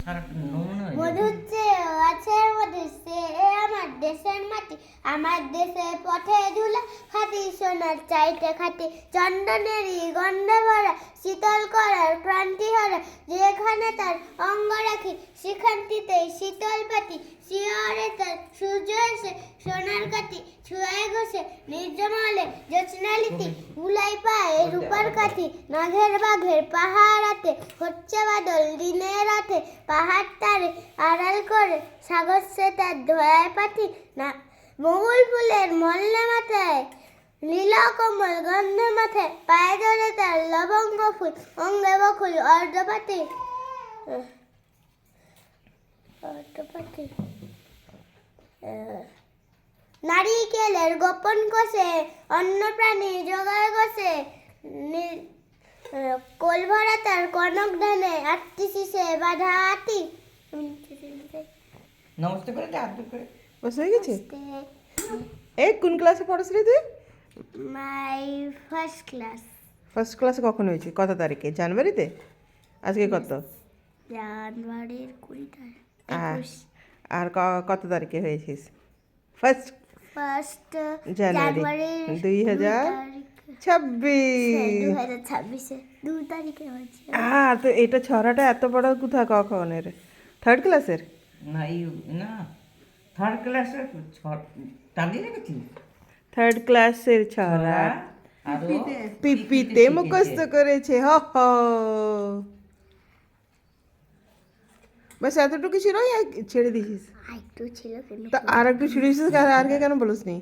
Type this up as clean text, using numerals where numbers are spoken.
আর একটা নমুনা হয়ে মধু যাবে। হচ্ছে গাছের মধ্যে সে আমার দেশের মাটি, আমার দেশের পথে ধুলা খাতি সোনার চাইতে খাতি, চন্দনেরই গন্ধে ভরা শীতল করার ক্রান্তি হরা, যেখানে তার অঙ্গ রাখি সেখানটিতেই শীতল পাতি, শিয়রে তার সূর্য এসে সোনার কাতি ছুঁয়ে ঘষে নির্জমলে জ্যোৎস্নালিতি, বুলাই পায়ে রূপার কাঠি নাঘের বাঘের পাহাড়াতে, হচ্ছে বাদল দিনে রাতে পাহাড় তারে আড়াল করে, সাগর সে তার ধোয়ায় পাঠি না বকুল ফুলের মল্লে মাথায়, লীলা কমল গন্ধ মাথায়, পায়ে ধরে তার লবঙ্গ ফুল, অঙ্গে বকুল অর্ধপাতি অর্ধপাতি নারিকেলের গোপন কোষে অন্য প্রাণী জোগায় বসে, কোল ভরা তার কনক ধানে আটটি শীষে বাঁধা আটি। নমস্তে করে দে, আদর করে। বাস হয়ে গেছে। এই কোন ক্লাসে পড়াস রে তুই? My first class. ফার্স্ট ক্লাসে কখন হয়েছে? কত তারিখে? জানুয়ারিতে? আজকে কত? জানুয়ারির 20 তারিখ। আর আর কত তারিখে হয়েছিস? ফার্স্ট ফার্স্ট জানুয়ারি জানুয়ারি 2026। 2 তারিখে হয়েছে। তো এটা ছড়াটা এত বড় কোথা কখন এর? থার্ড ক্লাসের? না এই না থার্ড ক্লাসে টাঙিয়ে রেখেছিস থার্ড ক্লাসের ছড়া আরো পিপিতে মুখস্থ করেছে। হ হ, বাস এতটুকু ছিল, ছেড়ে দিয়েছিস? একটু ছিল কিন্তু তা আর একটু ছিড়েছিস, আর কে কেন বলিস নি?